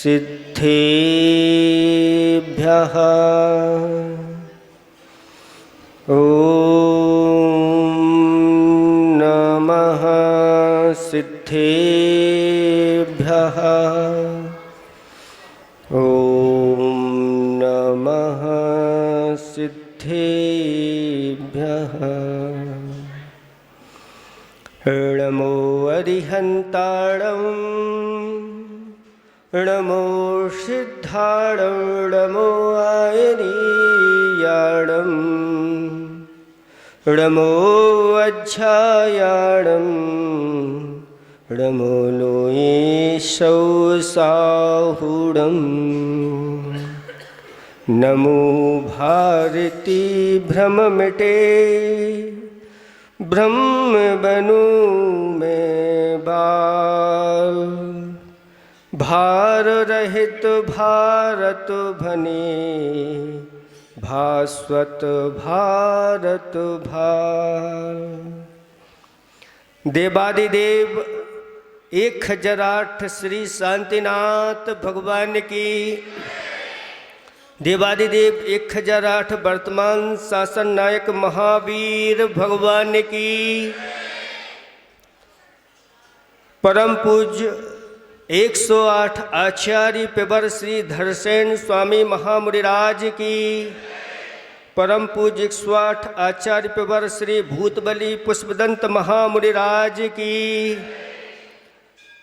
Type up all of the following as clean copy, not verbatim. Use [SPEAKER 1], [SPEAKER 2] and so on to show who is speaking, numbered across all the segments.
[SPEAKER 1] सिद्धेभ्यः ॐ नमः सिद्धेभ्यः ॐ नमः सिद्धेभ्यः। नमो अरिहन्ताणं नमो सिद्धाणं नमो आयनीयाणं नमो अज्झायाणं नमो लोयेशौ साहुडं नमो भारती भ्रममिटे ब्रह्म बनु में बाल भार रहित भारत भने भास्वत भारत भार। देवादिदेव 1008 श्री शांतिनाथ भगवान की, देवादिदेव 1008 वर्तमान शासन नायक महावीर भगवान की, परम पूज्य 108 आचार्य पेवर श्री धरसेन स्वामी महामुनिराज की, परम पूज्य 108 आचार्य पेवर श्री भूतबली पुष्पदंत महामुनिराज की,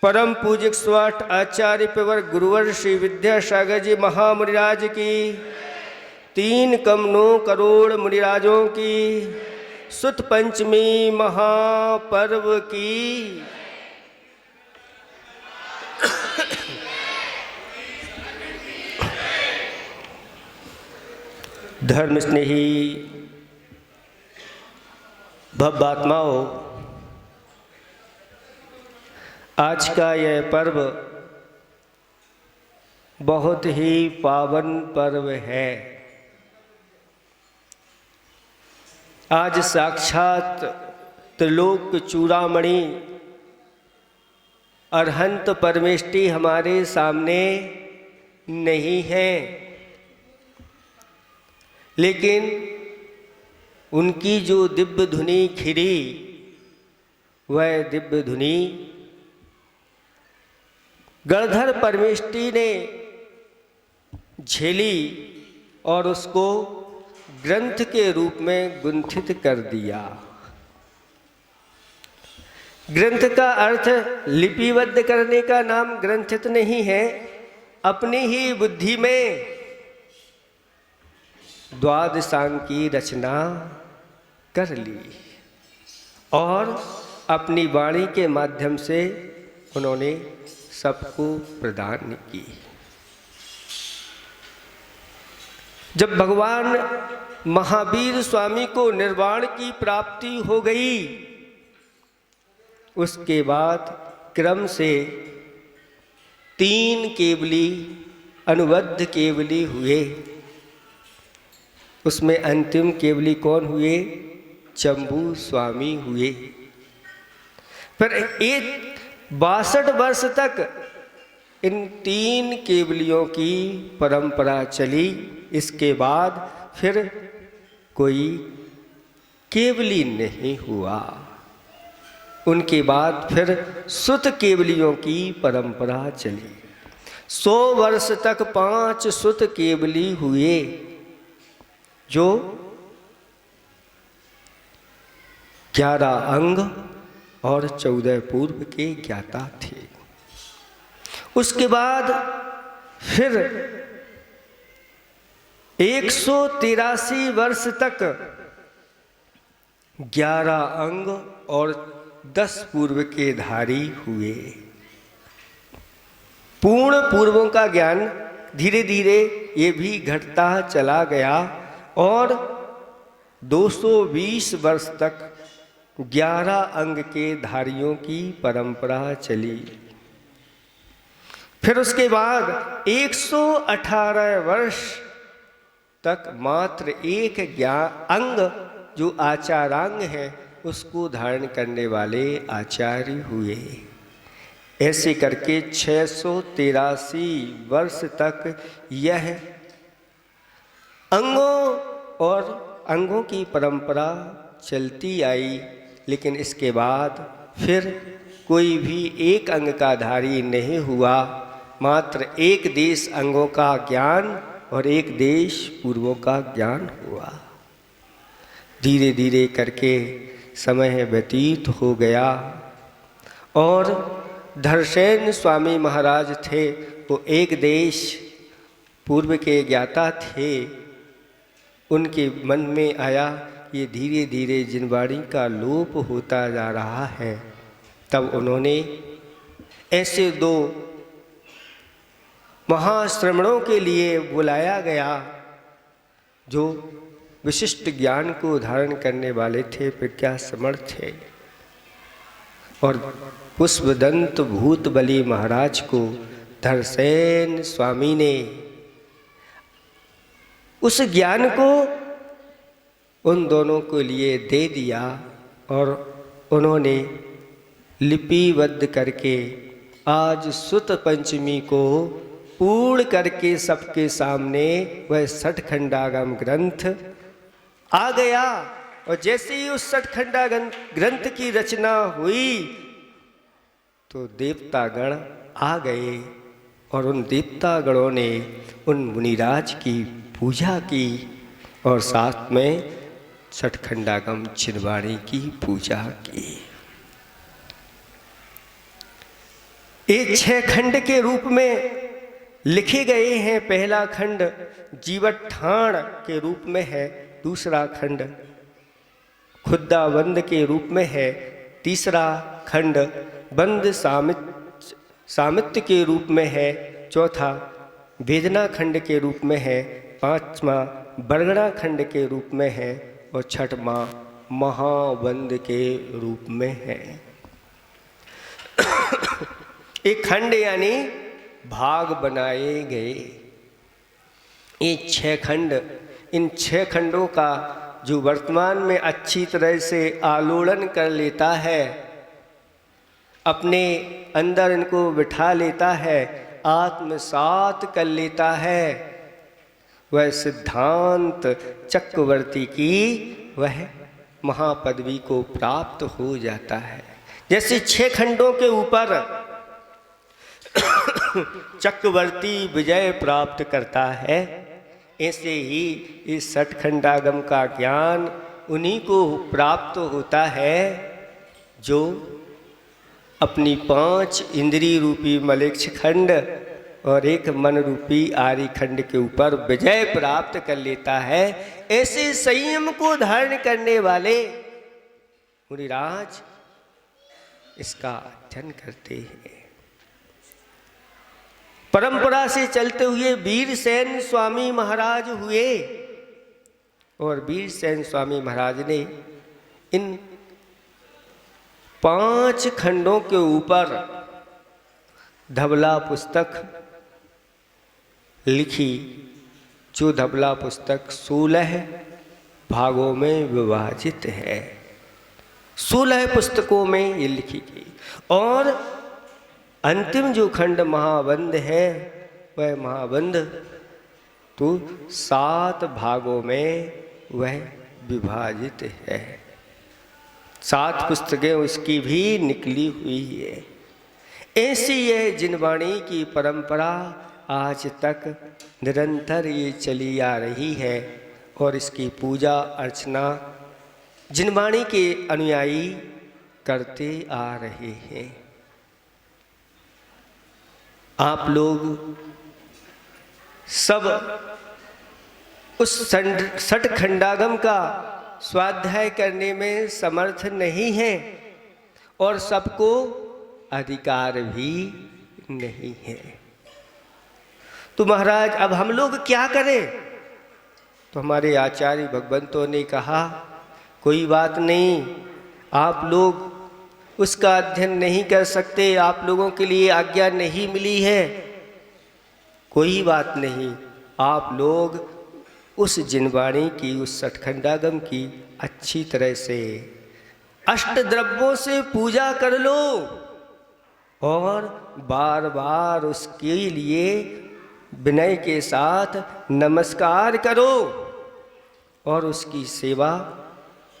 [SPEAKER 1] परम पूज्य 108 आचार्य पेवर गुरुवर श्री विद्यासागर जी महामुनिराज की, 3 कमनों करोड़ मुनिराजों की सुत पंचमी महापर्व की धर्म स्नेही भव्यात्माओं, आज का यह पर्व बहुत ही पावन पर्व है। आज साक्षात त्रिलोक चूड़ामणि अरहंत परमेष्टि हमारे सामने नहीं है, लेकिन उनकी जो दिव्य धुनी खिरी वह दिव्य धुनी गणधर परमेष्टि ने झेली और उसको ग्रंथ के रूप में गुंथित कर दिया। ग्रंथ का अर्थ लिपिबद्ध करने का नाम ग्रंथित नहीं है। अपनी ही बुद्धि में द्वादशांग की रचना कर ली और अपनी वाणी के माध्यम से उन्होंने सबको प्रदान की। जब भगवान महावीर स्वामी को निर्वाण की प्राप्ति हो गई, उसके बाद क्रम से 3 केवली अनुबद्ध केवली हुए। उसमें अंतिम केवली कौन हुए? चंबू स्वामी हुए। फिर 62 वर्ष तक इन 3 केवलियों की परंपरा चली। इसके बाद फिर कोई केवली नहीं हुआ। उनके बाद फिर सुत केवलियों की परंपरा चली। 100 वर्ष तक 5 सुत केवली हुए, जो 11 अंग और 14 पूर्व के ज्ञाता थे। उसके बाद फिर 183 वर्ष तक 11 अंग और 10 पूर्व के धारी हुए। पूर्ण पूर्वों का ज्ञान धीरे धीरे ये भी घटता चला गया और 220 वर्ष तक 11 अंग के धारियों की परंपरा चली। फिर उसके बाद 118 वर्ष तक मात्र एक अंग जो आचारांग है उसको धारण करने वाले आचार्य हुए। ऐसे करके 683 वर्ष तक यह अंगों की परंपरा चलती आई। लेकिन इसके बाद फिर कोई भी एक अंग का धारी नहीं हुआ। मात्र एक देश अंगों का ज्ञान और एक देश पूर्वों का ज्ञान हुआ। धीरे धीरे करके समय व्यतीत हो गया और धरसेन स्वामी महाराज थे, वो एक देश पूर्व के ज्ञाता थे। उनके मन में आया ये धीरे धीरे जिनवाणी का लोप होता जा रहा है। तब उन्होंने ऐसे 2 महाश्रमणों के लिए बुलाया गया जो विशिष्ट ज्ञान को धारण करने वाले थे, प्रज्ञा समर्थ थे। और पुष्पदंत भूतबली महाराज को धरसेन स्वामी ने उस ज्ञान को उन दोनों के लिए दे दिया और उन्होंने लिपिबद्ध करके आज सुत पंचमी को पूर्ण करके सबके सामने वह 60 खंडागम ग्रंथ आ गया। और जैसे ही उस 60 खंडागम ग्रंथ की रचना हुई तो देवतागण आ गए और उन देवतागणों ने उन मुनिराज की पूजा की और साथ में 60 खंडागम जिनवाणी की पूजा की। ये 6 खंड के रूप में लिखे गए हैं। पहला खंड जीवठाण के रूप में है, दूसरा खंड खुद्दाबंद के रूप में है, तीसरा खंड बंद सामित्य के रूप में है, चौथा वेदना खंड के रूप में है, पांचवा बरगड़ा खंड के रूप में है और छठवां महाबंद के रूप में है। एक खंड यानी भाग बनाए गए। ये 6 खंड, इन 6 खंडों का जो वर्तमान में अच्छी तरह से आलोड़न कर लेता है, अपने अंदर इनको बिठा लेता है, आत्मसात कर लेता है, वह सिद्धांत चक्रवर्ती की वह महापदवी को प्राप्त हो जाता है। जैसे 6 खंडों के ऊपर चक्रवर्ती विजय प्राप्त करता है, ऐसे ही इस 60 खंडागम का ज्ञान उन्हीं को प्राप्त होता है जो अपनी 5 इंद्रिय रूपी मलेच्छ खंड और एक मन रूपी आर्य खंड के ऊपर विजय प्राप्त कर लेता है। ऐसे संयम को धारण करने वाले मुनिराज इसका अध्ययन करते हैं। परंपरा से चलते हुए वीरसेन स्वामी महाराज हुए और वीरसेन स्वामी महाराज ने इन 5 खंडों के ऊपर धबला पुस्तक लिखी, जो धबला पुस्तक 16 भागों में विभाजित है। 16 पुस्तकों में ये लिखी गई और अंतिम जो खंड महाबंद है वह महाबंद तो 7 भागों में वह विभाजित है। 7 पुस्तकें उसकी भी निकली हुई है। ऐसी यह जिनवाणी की परंपरा आज तक निरंतर ये चली आ रही है और इसकी पूजा अर्चना जिनवाणी के अनुयायी करते आ रहे हैं। आप लोग सब उस 60 खंडागम का स्वाध्याय करने में समर्थ नहीं हैं और सबको अधिकार भी नहीं है। तो महाराज अब हम लोग क्या करें? तो हमारे आचार्य भगवंतों ने कहा कोई बात नहीं, आप लोग उसका अध्ययन नहीं कर सकते, आप लोगों के लिए आज्ञा नहीं मिली है, कोई बात नहीं, आप लोग उस जिनवाणी की, उस 60 खंडागम की अच्छी तरह से अष्टद्रव्यों से पूजा कर लो। और बार बार उसके लिए विनय के साथ नमस्कार करो। और उसकी सेवा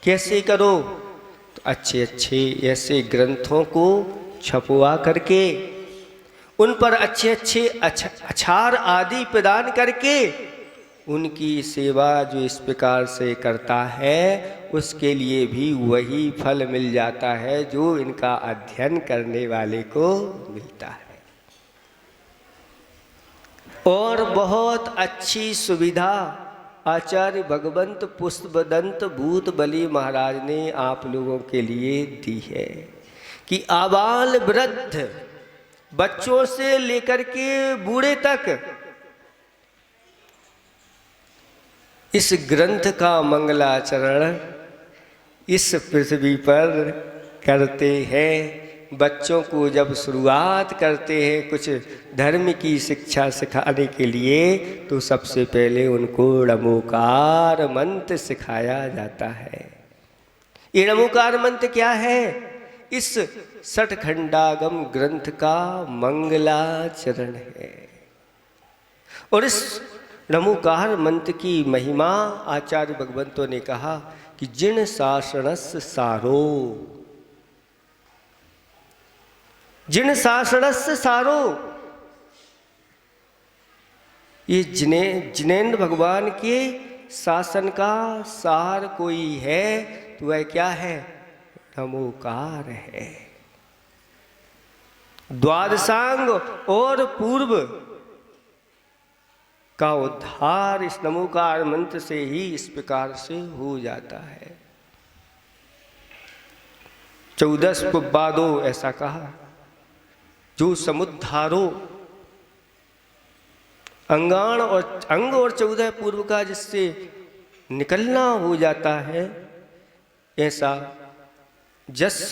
[SPEAKER 1] कैसे करो? तो अच्छे अच्छे ऐसे ग्रंथों को छपवा करके उन पर अच्छे अच्छे अक्षार आदि प्रदान करके उनकी सेवा जो इस प्रकार से करता है उसके लिए भी वही फल मिल जाता है जो इनका अध्ययन करने वाले को मिलता है। और बहुत अच्छी सुविधा आचार्य भगवंत पुष्पदंत भूत बली महाराज ने आप लोगों के लिए दी है कि आबाल वृद्ध, बच्चों से लेकर के बूढ़े तक इस ग्रंथ का मंगलाचरण इस पृथ्वी पर करते हैं। बच्चों को जब शुरुआत करते हैं कुछ धर्म की शिक्षा सिखाने के लिए तो सबसे पहले उनको णमोकार मंत्र सिखाया जाता है। ये णमोकार मंत्र क्या है? इस षटखंडागम ग्रंथ का मंगलाचरण है। और इस णमोकार मंत्र की महिमा आचार्य भगवंतों ने कहा कि जिन शासनस्य सारो, जिन शासनस्य सारो, ये जिनेंद्र भगवान के शासन का सार कोई है तो वह क्या है? णमोकार है। द्वादशांग और पूर्व का उद्धार इस णमोकार मंत्र से ही इस प्रकार से हो जाता है। 14 पुब्बादो ऐसा कहा, जो समुद्धारो, अंगाण और अंग और 14 पूर्व का जिससे निकलना हो जाता है, ऐसा जस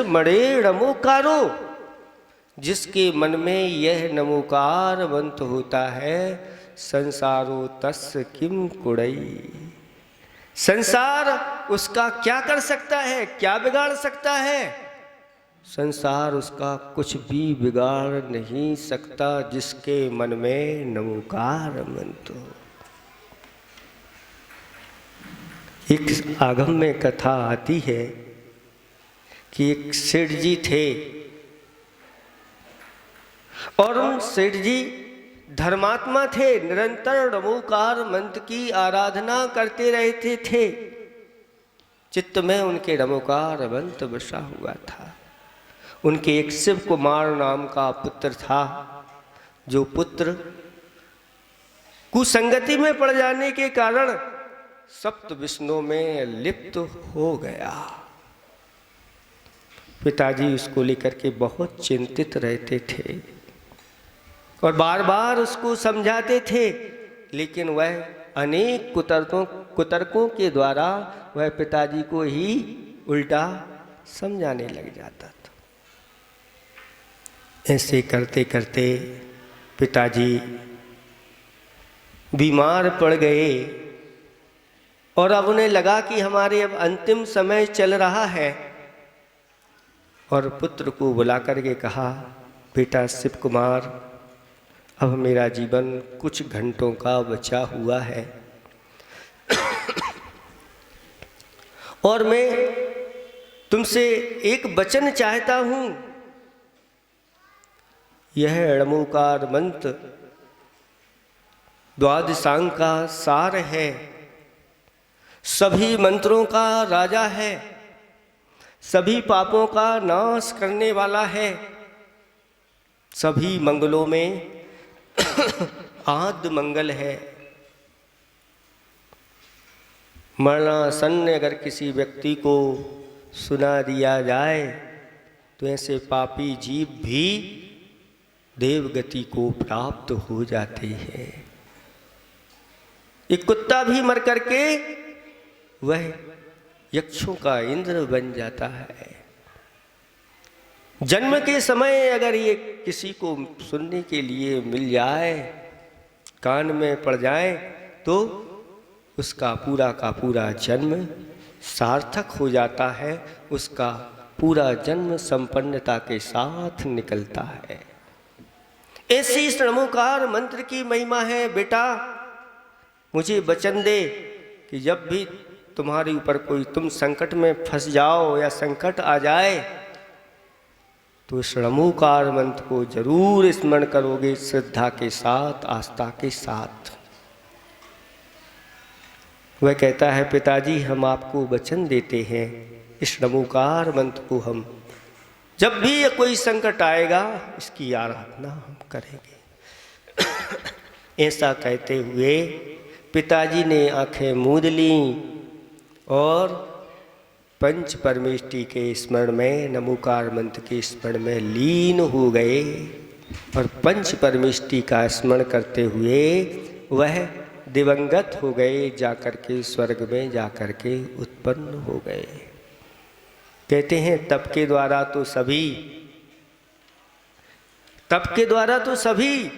[SPEAKER 1] मड़े णमोकारो, जिसके मन में यह नमोकार मंत्र होता है, संसारो तस्य किम कुड़ई, संसार उसका क्या कर सकता है, क्या बिगाड़ सकता है? संसार उसका कुछ भी बिगाड़ नहीं सकता जिसके मन में नमोकार मंत्र हो। एक आगम में कथा आती है कि एक सेठ जी थे और उन सेठ जी धर्मात्मा थे, निरंतर णमोकार मंत्र की आराधना करते रहते थे। चित्त में उनके णमोकार मंत्र बसा हुआ था। उनके एक शिव कुमार नाम का पुत्र था, जो पुत्र कुसंगति में पड़ जाने के कारण सप्त विष्णु में लिप्त हो गया। पिताजी उसको लेकर के बहुत चिंतित रहते थे और बार बार उसको समझाते थे, लेकिन वह अनेक कुतर्कों के द्वारा वह पिताजी को ही उल्टा समझाने लग जाता था। ऐसे करते करते पिताजी बीमार पड़ गए और अब उन्हें लगा कि हमारे अब अंतिम समय चल रहा है। और पुत्र को बुला करके कहा, बेटा शिव कुमार, अब मेरा जीवन कुछ घंटों का बचा हुआ है और मैं तुमसे एक वचन चाहता हूं। यह णमोकार मंत्र द्वादशांग का सार है, सभी मंत्रों का राजा है, सभी पापों का नाश करने वाला है, सभी मंगलों में आद्य मंगल है। मरणासन्न अगर किसी व्यक्ति को सुना दिया जाए तो ऐसे पापी जीव भी देवगति को प्राप्त हो जाते हैं। एक कुत्ता भी मर करके वह यक्षों का इंद्र बन जाता है। जन्म के समय अगर ये किसी को सुनने के लिए मिल जाए, कान में पड़ जाए, तो उसका पूरा का पूरा जन्म सार्थक हो जाता है, उसका पूरा जन्म संपन्नता के साथ निकलता है। ऐसी इस नमोकार मंत्र की महिमा है। बेटा मुझे वचन दे कि जब भी तुम्हारे ऊपर कोई तुम संकट में फंस जाओ या संकट आ जाए तो इस नमोकार मंत्र को जरूर स्मरण करोगे, श्रद्धा के साथ, आस्था के साथ। वह कहता है पिताजी हम आपको वचन देते हैं, इस नमोकार मंत्र को हम जब भी कोई संकट आएगा इसकी आराधना हम करेंगे। ऐसा कहते हुए पिताजी ने आंखें मूंद लीं और पंच परमेष्टि के स्मरण में, नमोकार मंत्र के स्मरण में लीन हो गए और पंच परमेष्टि का स्मरण करते हुए वह दिवंगत हो गए, जाकर के स्वर्ग में जाकर के उत्पन्न हो गए। कहते हैं तप के द्वारा तो सभी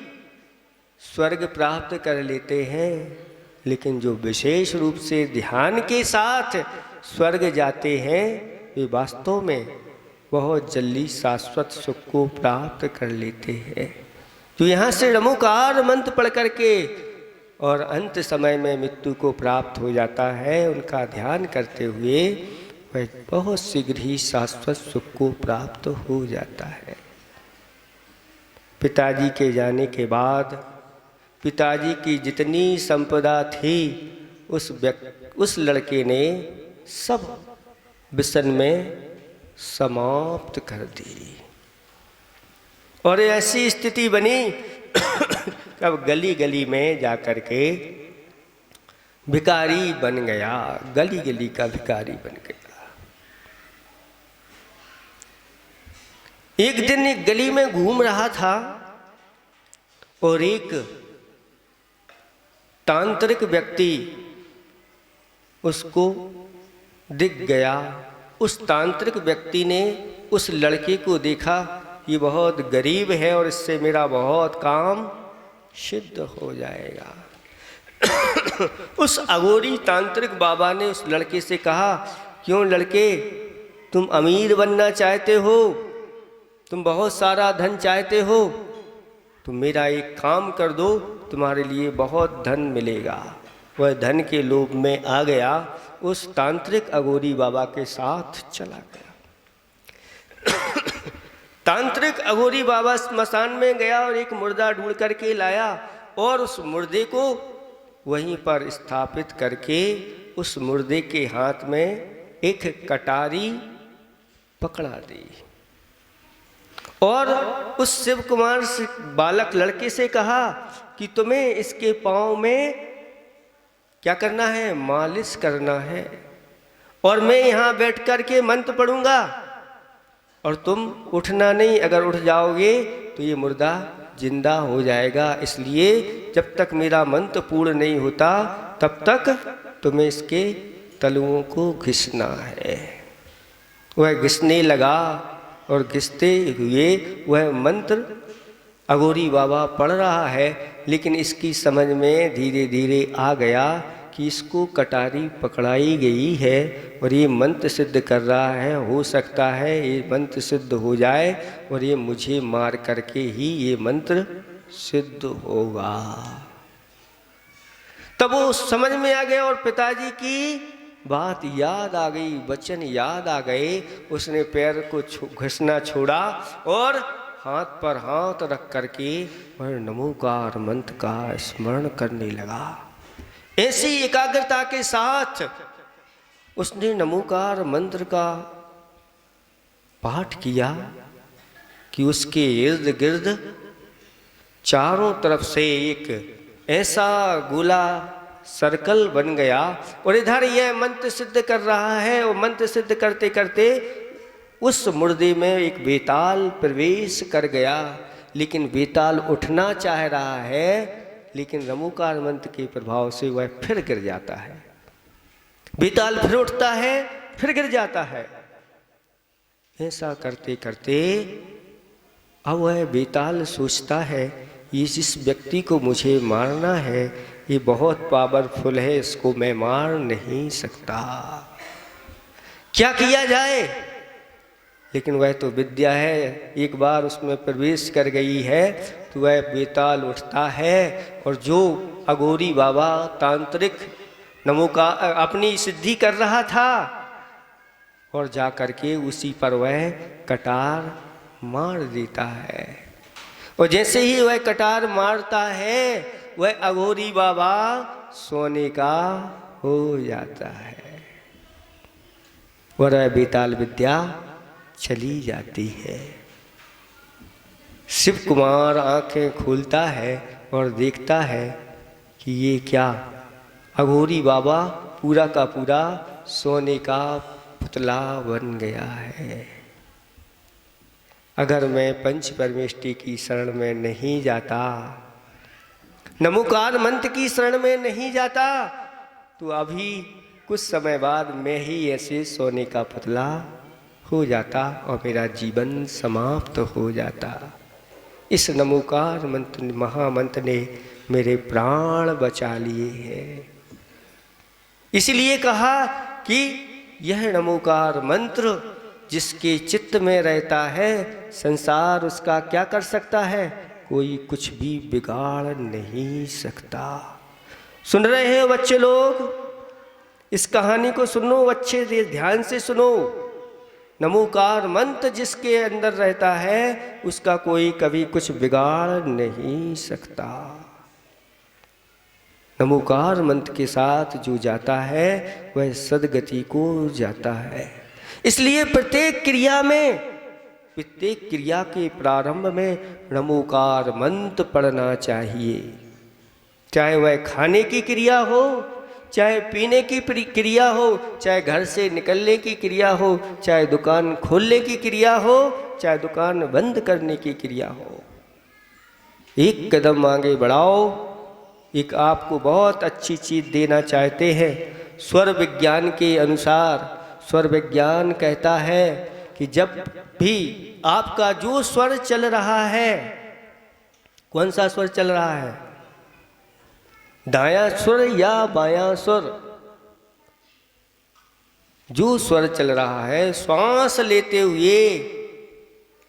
[SPEAKER 1] स्वर्ग प्राप्त कर लेते हैं, लेकिन जो विशेष रूप से ध्यान के साथ स्वर्ग जाते हैं वे वास्तव में बहुत जल्दी शाश्वत सुख को प्राप्त कर लेते हैं। जो यहाँ से नमोकार मंत्र पढ़ करके और अंत समय में मृत्यु को प्राप्त हो जाता है, उनका ध्यान करते हुए वह बहुत शीघ्र ही शाश्वत सुख को प्राप्त हो जाता है। पिताजी के जाने के बाद पिताजी की जितनी संपदा थी उस लड़के ने सब विसन में समाप्त कर दी और ऐसी स्थिति बनी अब गली गली में जाकर के भिखारी बन गया, गली गली का भिखारी बन गया। एक दिन एक गली में घूम रहा था और एक तांत्रिक व्यक्ति उसको दिख गया। उस तांत्रिक व्यक्ति ने उस लड़के को देखा, ये बहुत गरीब है और इससे मेरा बहुत काम सिद्ध हो जाएगा। उस अघोरी तांत्रिक बाबा ने उस लड़के से कहा, क्यों लड़के तुम अमीर बनना चाहते हो, तुम बहुत सारा धन चाहते हो, तो मेरा एक काम कर दो, तुम्हारे लिए बहुत धन मिलेगा। वह धन के लोभ में आ गया, उस तांत्रिक अघोरी बाबा के साथ चला गया। तांत्रिक अघोरी बाबा स्मशान में गया और एक मुर्दा ढूंढ करके लाया और उस मुर्दे को वहीं पर स्थापित करके उस मुर्दे के हाथ में एक कटारी पकड़ा दी और उस शिव कुमार बालक लड़के से कहा कि तुम्हें इसके पाँव में क्या करना है, मालिश करना है और मैं यहाँ बैठ कर के मंत्र पढ़ूंगा और तुम उठना नहीं, अगर उठ जाओगे तो ये मुर्दा जिंदा हो जाएगा, इसलिए जब तक मेरा मंत्र पूर्ण नहीं होता तब तक तुम्हें इसके तलुओं को घिसना है। वह घिसने लगा और घिसते हुए वह मंत्र अघोरी बाबा पढ़ रहा है, लेकिन इसकी समझ में धीरे धीरे आ गया कि इसको कटारी पकड़ाई गई है और ये मंत्र सिद्ध कर रहा है, हो सकता है ये मंत्र सिद्ध हो जाए और ये मुझे मार करके ही ये मंत्र सिद्ध होगा। तब वो समझ में आ गया और पिताजी की बात याद आ गई, वचन याद आ गए। उसने पैर को घिसना छोड़ा और हाथ पर हाथ रख करके वह नमोकार मंत्र का स्मरण करने लगा। ऐसी एकाग्रता के साथ उसने नमोकार मंत्र का पाठ किया कि उसके इर्द गिर्द चारों तरफ से एक ऐसा गोला सर्कल बन गया और इधर यह मंत्र सिद्ध कर रहा है और मंत्र सिद्ध करते करते उस मुर्दे में एक बेताल प्रवेश कर गया, लेकिन बेताल उठना चाह रहा है, लेकिन नमोकार मंत्र के प्रभाव से वह फिर गिर जाता है। बेताल फिर उठता है, फिर गिर जाता है। ऐसा करते करते अब वह बेताल सोचता है ये जिस व्यक्ति को मुझे मारना है ये बहुत पावरफुल है, इसको मैं मार नहीं सकता, क्या किया जाए। लेकिन वह तो विद्या है, एक बार उसमें प्रवेश कर गई है तो वह बेताल उठता है। और जो अघोरी बाबा तांत्रिक नमोकार अपनी सिद्धि कर रहा था और जा कर के उसी पर वह कटार मार देता है। और जैसे ही वह कटार मारता है वह अघोरी बाबा सोने का हो जाता है और वह बेताल विद्या चली जाती है। शिव कुमार आंखें खोलता है और देखता है कि ये क्या, अघोरी बाबा पूरा का पूरा सोने का पुतला बन गया है। अगर मैं पंच परमेष्टि की शरण में नहीं जाता, नमोकार मंत्र की शरण में नहीं जाता, तो अभी कुछ समय बाद मैं ही ऐसे सोने का पुतला हो जाता और मेरा जीवन समाप्त हो जाता। इस नमोकार मंत्र महामंत्र ने मेरे प्राण बचा लिए हैं। इसलिए कहा कि यह नमोकार मंत्र जिसके चित्त में रहता है, संसार उसका क्या कर सकता है? कोई कुछ भी बिगाड़ नहीं सकता। सुन रहे हो बच्चे लोग? इस कहानी को सुनो, अच्छे ध्यान से सुनो। नमोकार मंत्र जिसके अंदर रहता है उसका कोई कभी कुछ बिगाड़ नहीं सकता। नमोकार मंत्र के साथ जो जाता है वह सद्गति को जाता है। इसलिए प्रत्येक क्रिया के प्रारंभ में नमोकार मंत्र पढ़ना चाहिए। चाहे वह खाने की क्रिया हो, चाहे पीने की क्रिया हो, चाहे घर से निकलने की क्रिया हो, चाहे दुकान खोलने की क्रिया हो, चाहे दुकान बंद करने की क्रिया हो। एक कदम आगे बढ़ाओ। एक आपको बहुत अच्छी चीज देना चाहते हैं। स्वर विज्ञान के अनुसार, स्वर विज्ञान कहता है कि जब भी आपका जो स्वर चल रहा है, कौन सा स्वर चल रहा है, दायां स्वर या बायां स्वर, जो स्वर चल रहा है, श्वास लेते हुए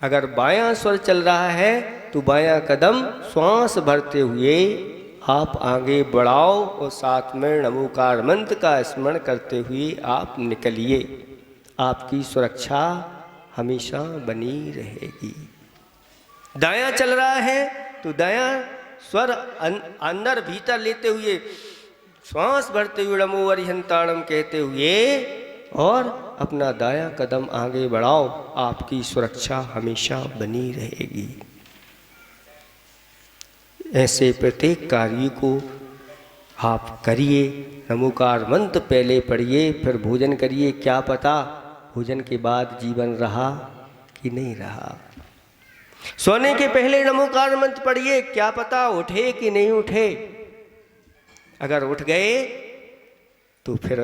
[SPEAKER 1] अगर बायां स्वर चल रहा है तो बायां कदम श्वास भरते हुए आप आगे बढ़ाओ और साथ में नमोकार मंत्र का स्मरण करते हुए आप निकलिए। आपकी सुरक्षा हमेशा बनी रहेगी। दायां चल रहा है तो दायां स्वर अंदर भीतर लेते हुए श्वास भरते हुए नमो अरिहंताणम कहते हुए और अपना दायां कदम आगे बढ़ाओ। आपकी सुरक्षा हमेशा बनी रहेगी। ऐसे प्रत्येक कार्य को आप करिए। नमोकार मंत्र पहले पढ़िए, फिर भोजन करिए। क्या पता भोजन के बाद जीवन रहा कि नहीं रहा। सोने के पहले नमोकार मंत्र पढ़िए, क्या पता उठे कि नहीं उठे। अगर उठ गए तो फिर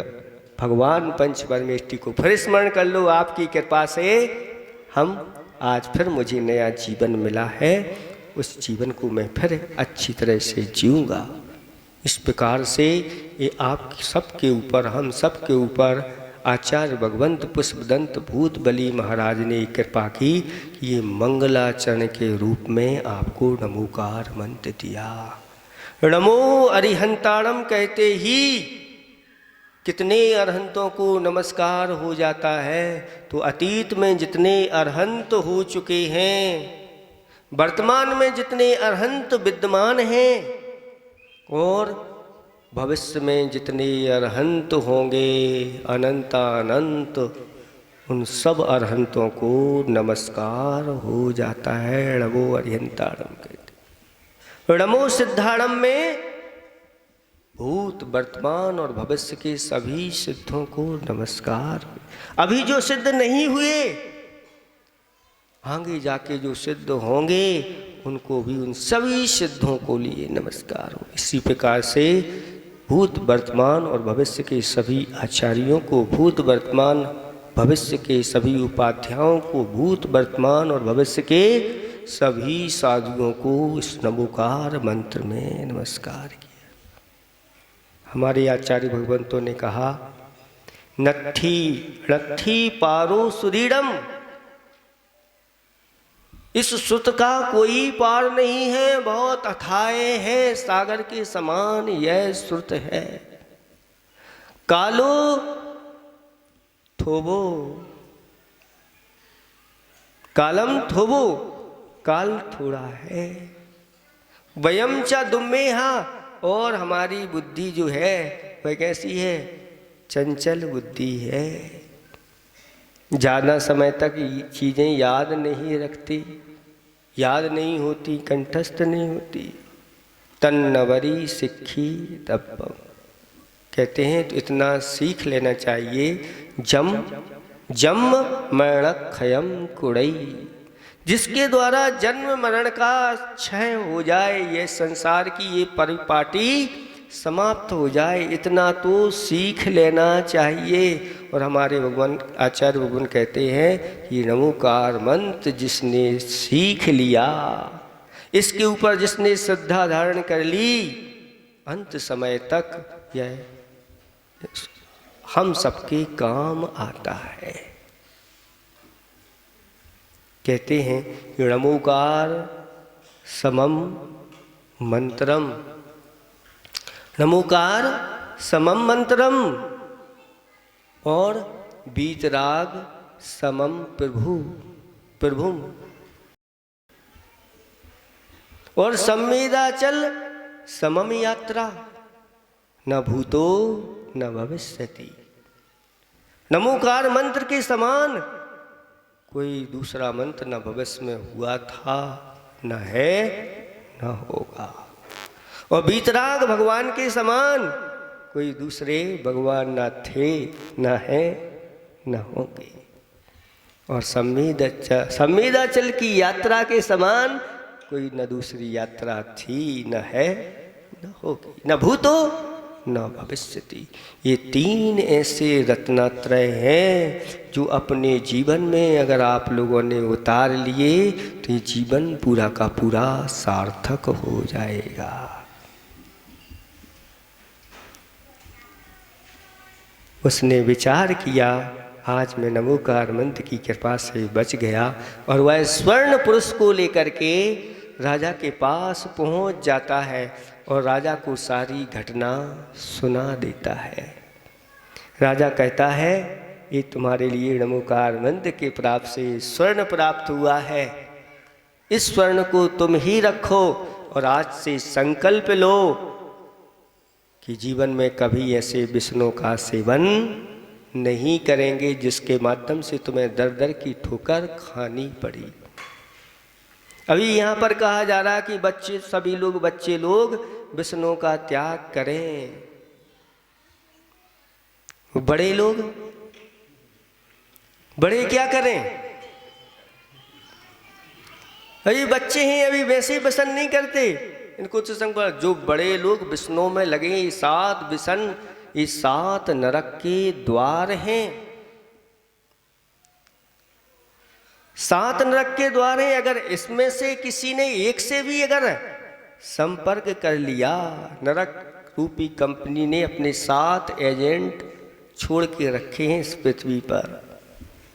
[SPEAKER 1] भगवान पंच परमेष्टि को फिर स्मरण कर लो। आपकी कृपा से आज फिर मुझे नया जीवन मिला है, उस जीवन को मैं फिर अच्छी तरह से जीऊँगा। इस प्रकार से ये आप सबके ऊपर, हम सबके ऊपर आचार्य भगवंत पुष्पदंत भूत बली महाराज ने कृपा की कि ये मंगलाचरण के रूप में आपको नमोकार मंत्र दिया। नमो अरिहंताणम कहते ही कितने अरहंतों को नमस्कार हो जाता है। तो अतीत में जितने अरहंत हो चुके हैं, वर्तमान में जितने अरहंत विद्यमान हैं और भविष्य में जितने अरहंत होंगे अनंतानंत, उन सब अरहंतों को नमस्कार हो जाता है। नमो अरिहंताणम कहते। नमो सिद्धाणम में भूत वर्तमान और भविष्य के सभी सिद्धों को नमस्कार। अभी जो सिद्ध नहीं हुए, आगे जाके जो सिद्ध होंगे उनको भी, उन सभी सिद्धों को लिए नमस्कार हो। इसी प्रकार से भूत वर्तमान और भविष्य के सभी आचार्यों को, भूत वर्तमान भविष्य के सभी उपाध्यायों को, भूत वर्तमान और भविष्य के सभी साधुओं को इस नमोकार मंत्र में नमस्कार किया। हमारे आचार्य भगवंतों ने कहा, नट्ठी नट्ठी पारो सुदीड़म इस सुत का कोई पार नहीं है, बहुत अथाह है, सागर के समान यह सुत है। कालो थोबो, कालम थोबो, काल थोड़ा है। वयम च दुम्मेहा, और हमारी बुद्धि जो है वह कैसी है? चंचल बुद्धि है, ज़्यादा समय तक चीज़ें याद नहीं रखती, याद नहीं होती, कंठस्थ नहीं होती। तन्नवरी सिक्खी तब, कहते हैं तो इतना सीख लेना चाहिए। जम जम मरण खयम कुड़ई, जिसके द्वारा जन्म मरण का क्षय हो जाए, ये संसार की ये परिपाटी समाप्त हो जाए, इतना तो सीख लेना चाहिए। और हमारे भगवान आचार्य भगवान कहते हैं कि नमोकार मंत्र जिसने सीख लिया, इसके ऊपर जिसने श्रद्धा धारण कर ली, अंत समय तक यह हम सबके काम आता है। कहते हैं नमोकार समम मंत्रम, नमोकार समम मंत्रम, और बीतराग समम प्रभुम, और संवेदाचल समम यात्रा, न भूतो न भविष्यति। नमोकार मंत्र के समान कोई दूसरा मंत्र न भविष्य में हुआ था, न है, न होगा। और बीतराग भगवान के समान कोई दूसरे भगवान न थे, न है, न होंगे। और संवेदाचल की यात्रा के समान कोई न दूसरी यात्रा थी, न है, न होगी, न भूतो न भविष्यति। ये तीन ऐसे रत्नात्रय हैं जो अपने जीवन में अगर आप लोगों ने उतार लिए तो ये जीवन पूरा का पूरा सार्थक हो जाएगा। उसने विचार किया, आज मैं नमोकार मंत्र की कृपा से बच गया, और वह स्वर्ण पुरुष को लेकर के राजा के पास पहुंच जाता है और राजा को सारी घटना सुना देता है। राजा कहता है, ये तुम्हारे लिए नमोकार मंत्र के प्राप्त से स्वर्ण प्राप्त हुआ है, इस स्वर्ण को तुम ही रखो और आज से संकल्प लो कि जीवन में कभी ऐसे विष्णु का सेवन नहीं करेंगे जिसके माध्यम से तुम्हें दर दर की ठोकर खानी पड़ी। अभी यहाँ पर कहा जा रहा है कि बच्चे, सभी लोग, बच्चे लोग विष्णु का त्याग करें। बड़े लोग, बड़े क्या करें? अभी बच्चे हैं, अभी वैसे पसंद नहीं करते इनको। तो जो बड़े लोग विष्णु में लगे, ये 7 विषण, ये 7 नरक के द्वार हैं, 7 नरक के द्वार हैं। अगर इसमें से किसी ने एक से भी अगर संपर्क कर लिया, नरक रूपी कंपनी ने अपने 7 एजेंट छोड़ के रखे हैं इस पृथ्वी पर,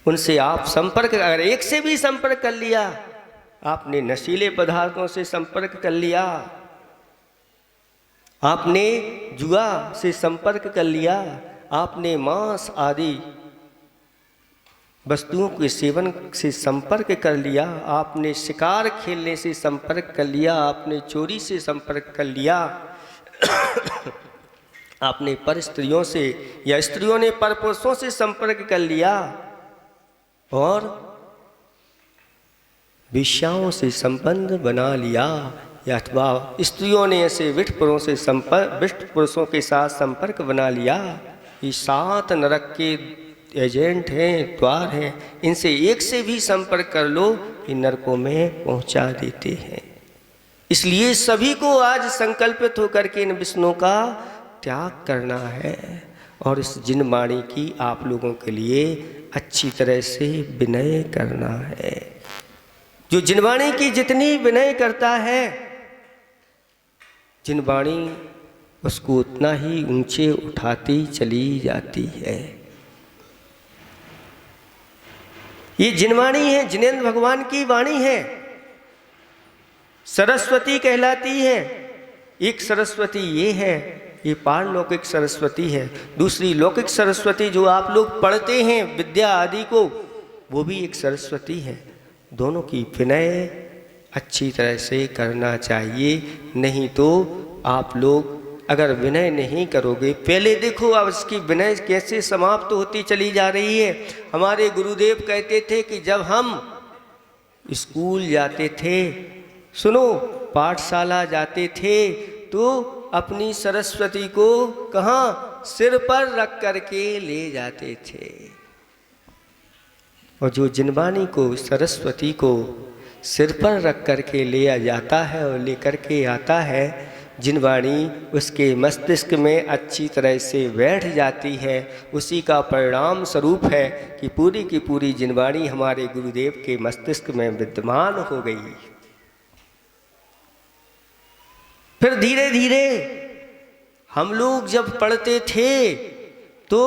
[SPEAKER 1] उनसे आप संपर्क, अगर एक से भी संपर्क कर लिया, आपने नशीले पदार्थों से संपर्क कर लिया, आपने जुआ से संपर्क कर लिया, आपने मांस आदि वस्तुओं के सेवन से संपर्क कर लिया, आपने शिकार खेलने से संपर्क कर लिया, आपने चोरी से संपर्क कर लिया, आपने पर स्त्रियों से या स्त्रियों ने पर पुरुषों से संपर्क कर लिया, और वेश्याओं से संबंध बना लिया, या अथवा स्त्रियों ने ऐसे विष्ट पुरुषों के साथ संपर्क बना लिया। ये 7 नरक के एजेंट हैं, द्वार हैं, इनसे एक से भी संपर्क कर लो, इन नरकों में पहुंचा देते हैं। इसलिए सभी को आज संकल्पित होकर के इन विष्णु का त्याग करना है, और इस जिनवाणी की आप लोगों के लिए अच्छी तरह से विनय करना है। जो जिनवाणी की जितनी विनय करता है, जिनवाणी उसको उतना ही ऊंचे उठाती चली जाती है। ये जिनवाणी है, जिनेंद्र भगवान की वाणी है। सरस्वती कहलाती है। एक सरस्वती ये है, ये पारलौकिक सरस्वती है। दूसरी लौकिक सरस्वती जो आप लोग पढ़ते हैं विद्या आदि को, वो भी एक सरस्वती है। दोनों की विनय अच्छी तरह से करना चाहिए, नहीं तो आप लोग अगर विनय नहीं करोगे, पहले देखो अब इसकी विनय कैसे समाप्त होती चली जा रही है। हमारे गुरुदेव कहते थे कि जब हम स्कूल जाते थे, सुनो, पाठशाला जाते थे, तो अपनी सरस्वती को कहाँ, सिर पर रख करके ले जाते थे। और जो जिनवाणी को, सरस्वती को सिर पर रख करके ले जाता है और लेकर के आता है, जिनवाणी उसके मस्तिष्क में अच्छी तरह से बैठ जाती है, उसी का परिणाम स्वरूप है कि पूरी की पूरी जिनवाणी हमारे गुरुदेव के मस्तिष्क में विद्यमान हो गई। फिर धीरे धीरे हम लोग जब पढ़ते थे तो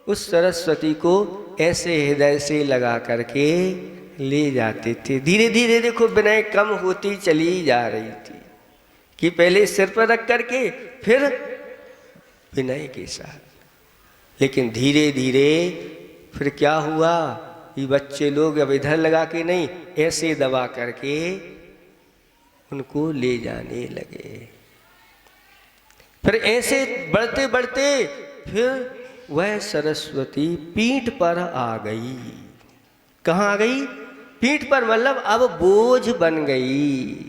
[SPEAKER 1] उस सरस्वती को ऐसे हृदय से लगा करके ले जाते थे। धीरे धीरे देखो विनय कम होती चली जा रही थी कि पहले सिर पर रख करके फिर विनय के साथ। लेकिन धीरे धीरे फिर क्या हुआ, ये बच्चे लोग अब इधर लगा के नहीं, ऐसे दबा करके उनको ले जाने लगे। फिर ऐसे बढ़ते बढ़ते फिर वह सरस्वती पीठ पर आ गई। कहाँ आ गई? पीठ पर, मतलब अब बोझ बन गई।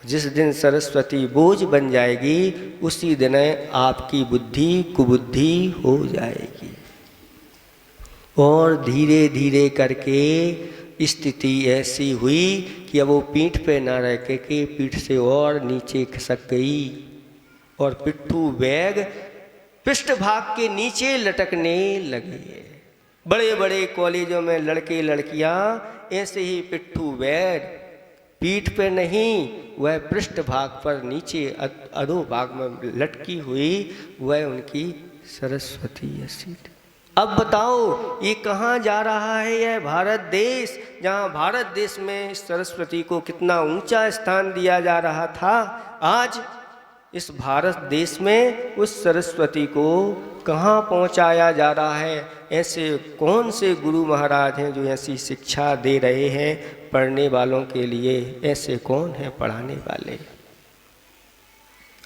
[SPEAKER 1] जिस दिन सरस्वती बोझ बन जाएगी उसी दिन आपकी बुद्धि कुबुद्धि हो जाएगी। और धीरे धीरे करके स्थिति ऐसी हुई कि अब वो पीठ पे ना रह के पीठ से और नीचे खसक गई और पिट्ठू बैग पृष्ठभाग के नीचे लटकने लगे। बड़े बड़े कॉलेजों में लड़के लड़कियां ऐसे ही पिट्ठू बैग पीठ पे नहीं, वह पृष्ठभाग पर नीचे अधोभाग में लटकी हुई, वह उनकी सरस्वती ऐसी। अब बताओ ये कहाँ जा रहा है? यह भारत देश, जहाँ भारत देश में सरस्वती को कितना ऊंचा स्थान दिया जा रहा था, आज इस भारत देश में उस सरस्वती को कहाँ पहुँचाया जा रहा है? ऐसे कौन से गुरु महाराज हैं जो ऐसी शिक्षा दे रहे हैं पढ़ने वालों के लिए? ऐसे कौन हैं पढ़ाने वाले?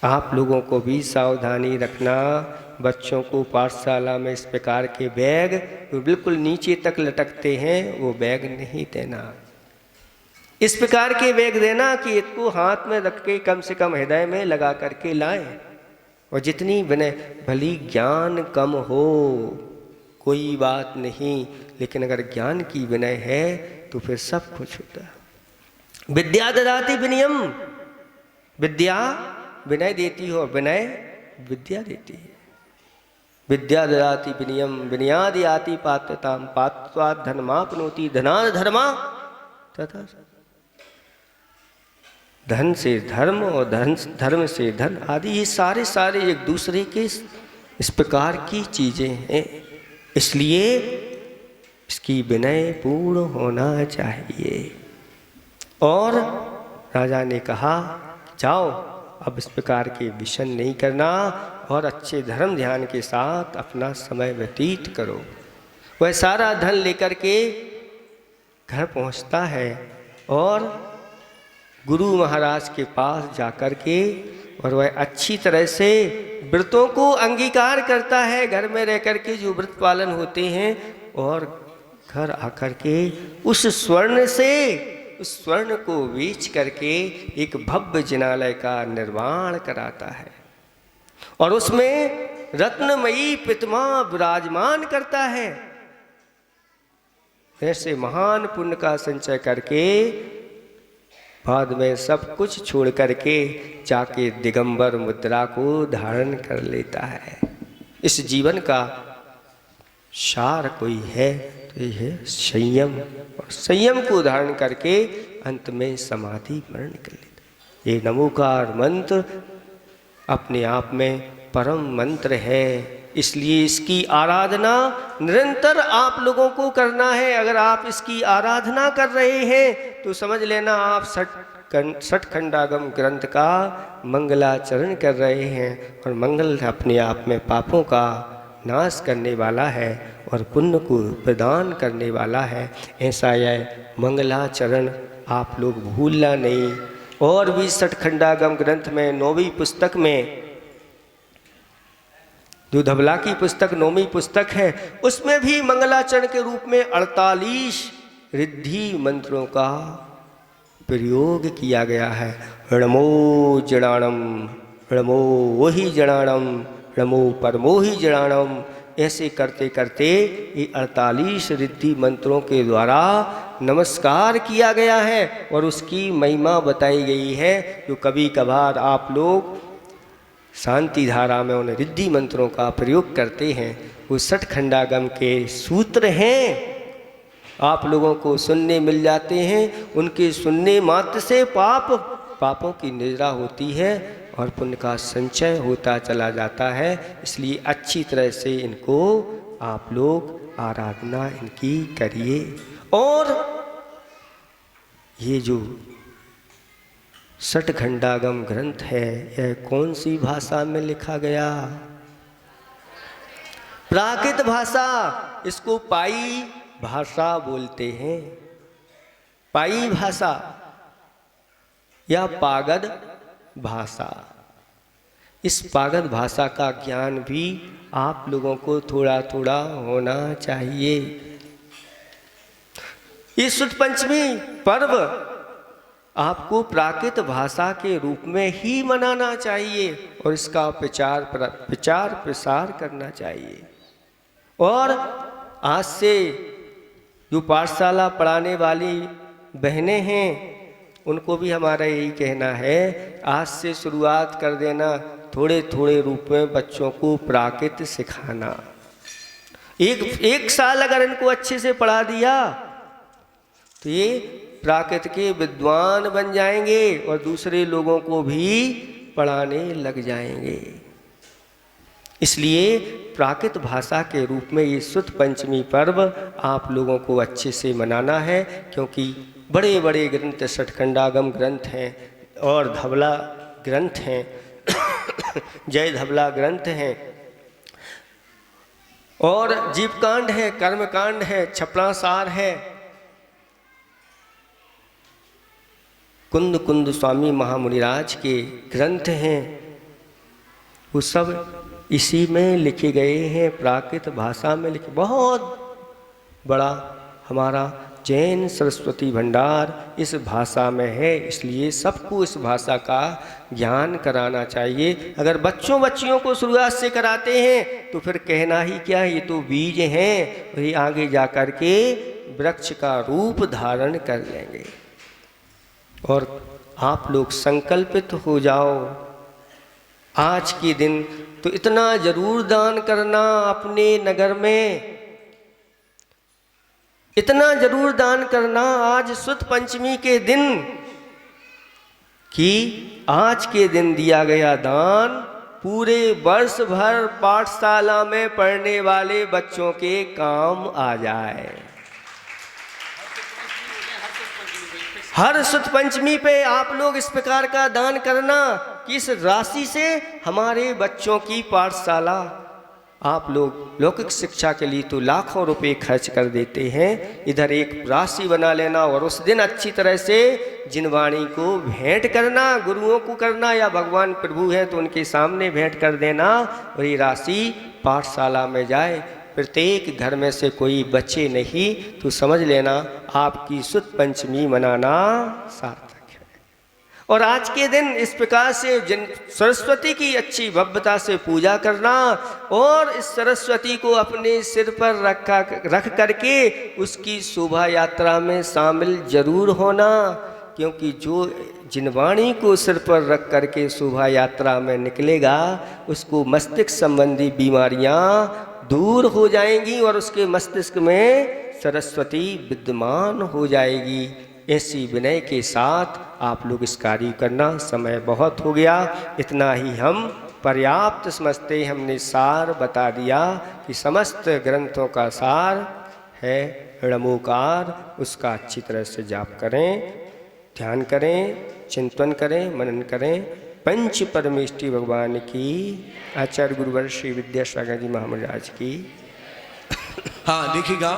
[SPEAKER 1] आप लोगों को भी सावधानी रखना। बच्चों को पाठशाला में इस प्रकार के बैग जो बिल्कुल नीचे तक लटकते हैं, वो बैग नहीं देना। इस प्रकार के बैग देना कि इसको हाथ में रख के कम से कम हृदय में लगा करके लाएं। और जितनी विनय, भली ज्ञान कम हो कोई बात नहीं, लेकिन अगर ज्ञान की विनय है तो फिर सब कुछ होता है। विद्या ददाति विनयम, विद्या विनय देती हो, विनय विद्या देती है। विद्या ददाति विनयम विनयादि याति पात्रताम पात्वात् धर्माप्नोति धनात् धर्मा तथा। धन से धर्म और धर्म से धन आदि, ये सारे एक दूसरे के इस प्रकार की चीजें हैं। इसलिए इसकी विनय पूर्ण होना चाहिए। और राजा ने कहा जाओ अब इस प्रकार के विषन नहीं करना और अच्छे धर्म ध्यान के साथ अपना समय व्यतीत करो। वह सारा धन लेकर के घर पहुंचता है और गुरु महाराज के पास जाकर के, और वह अच्छी तरह से व्रतों को अंगीकार करता है। घर में रह कर के जो व्रत पालन होते हैं, और घर आकर के उस स्वर्ण को बेच करके एक भव्य जिनालय का निर्माण कराता है और उसमें रत्नमयी प्रतिमा विराजमान करता है। ऐसे महान पुण्य का संचय करके बाद में सब कुछ छोड़ करके जाके दिगंबर मुद्रा को धारण कर लेता है। इस जीवन का सार कोई है तो ये है संयम, और संयम को धारण करके अंत में समाधि वर्ण कर लेता। ये नमोकार मंत्र अपने आप में परम मंत्र है। इसलिए इसकी आराधना निरंतर आप लोगों को करना है। अगर आप इसकी आराधना कर रहे हैं तो समझ लेना आप षटखंडागम ग्रंथ का मंगलाचरण कर रहे हैं। और मंगल अपने आप में पापों का नाश करने वाला है और पुण्य को प्रदान करने वाला है। ऐसा यह मंगलाचरण आप लोग भूलना नहीं। और भी षटखंडागम ग्रंथ में 9वीं पुस्तक में, जो धबला की पुस्तक 9वीं पुस्तक है, उसमें भी मंगलाचरण के रूप में 48 रिद्धि मंत्रों का प्रयोग किया गया है। णमो जड़ाणम, णमो वही जड़ाणम, णमो परमो ही जड़ाणम। ऐसे करते करते ये 48 रिद्धि मंत्रों के द्वारा नमस्कार किया गया है और उसकी महिमा बताई गई है। जो कभी कभार आप लोग शांति धारा में उन रिद्धि मंत्रों का प्रयोग करते हैं, वो षटखंडागम के सूत्र हैं, आप लोगों को सुनने मिल जाते हैं। उनके सुनने मात्र से पापों की निद्रा होती है और पुण्य का संचय होता चला जाता है। इसलिए अच्छी तरह से इनको आप लोग आराधना इनकी करिए। और ये जो षटखंडागम ग्रंथ है, यह कौन सी भाषा में लिखा गया? प्राकृत भाषा, इसको पाई भाषा बोलते हैं। पाई भाषा या पागद भाषा। इस पागद भाषा का ज्ञान भी आप लोगों को थोड़ा थोड़ा होना चाहिए। ये शुद्ध पंचमी पर्व आपको प्राकृत भाषा के रूप में ही मनाना चाहिए और इसका प्रचार प्रसार करना चाहिए। और आज से जो पाठशाला पढ़ाने वाली बहनें हैं, उनको भी हमारा यही कहना है, आज से शुरुआत कर देना, थोड़े थोड़े रूप में बच्चों को प्राकृत सिखाना। एक साल अगर इनको अच्छे से पढ़ा दिया तो ये प्राकृत के विद्वान बन जाएंगे और दूसरे लोगों को भी पढ़ाने लग जाएंगे। इसलिए प्राकृत भाषा के रूप में ये शुद्ध पंचमी पर्व आप लोगों को अच्छे से मनाना है, क्योंकि बड़े बड़े ग्रंथ षटखंडागम ग्रंथ हैं और धबला ग्रंथ हैं जय धबला ग्रंथ हैं और जीवकांड है, कर्मकांड है, छपरासार है, कुंद कुंद स्वामी महामुनिराज के ग्रंथ हैं। वो सब इसी में लिखे गए हैं, प्राकृत भाषा में लिखे। बहुत बड़ा हमारा जैन सरस्वती भंडार इस भाषा में है, इसलिए सबको इस भाषा का ज्ञान कराना चाहिए। अगर बच्चियों को शुरुआत से कराते हैं तो फिर कहना ही क्या, ये तो बीज हैं और ये आगे जा कर के वृक्ष का रूप धारण कर लेंगे। और आप लोग संकल्पित हो जाओ आज के दिन तो इतना जरूर दान करना अपने नगर में, इतना जरूर दान करना आज शुद्ध पंचमी के दिन, कि आज के दिन दिया गया दान पूरे वर्ष भर पाठशाला में पढ़ने वाले बच्चों के काम आ जाए। हर शुद्ध पंचमी पे आप लोग इस प्रकार का दान करना कि इस राशि से हमारे बच्चों की पाठशाला, आप लोग लौकिक शिक्षा के लिए तो लाखों रुपए खर्च कर देते हैं, इधर एक राशि बना लेना और उस दिन अच्छी तरह से जिनवाणी को भेंट करना, गुरुओं को करना या भगवान प्रभु हैं तो उनके सामने भेंट कर देना और ये राशि पाठशाला में जाए। प्रत्येक घर में से कोई बचे नहीं तो समझ लेना आपकी शुद्ध पंचमी मनाना सार्थक है। और आज के दिन इस प्रकार से सरस्वती की अच्छी भव्यता से पूजा करना और इस सरस्वती को अपने सिर पर रख करके उसकी शोभा यात्रा में शामिल जरूर होना, क्योंकि जो जिनवाणी को सिर पर रख करके शोभा यात्रा में निकलेगा उसको मस्तिष्क संबंधी बीमारियां दूर हो जाएंगी और उसके मस्तिष्क में सरस्वती विद्यमान हो जाएगी। ऐसी विनय के साथ आप लोग इस कार्य करना। समय बहुत हो गया, इतना ही हम पर्याप्त समझते हमने सार बता दिया कि समस्त ग्रंथों का सार है णमोकार। उसका अच्छी तरह से जाप करें, ध्यान करें, चिंतन करें, मनन करें। पंच परमेष्टि भगवान की, आचार्य गुरुवर श्री विद्यासागर जी महाराज की।
[SPEAKER 2] हाँ देखिएगा,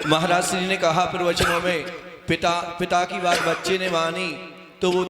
[SPEAKER 2] महाराज श्री ने कहा प्रवचनों में पिता की बात बच्चे ने मानी तो वो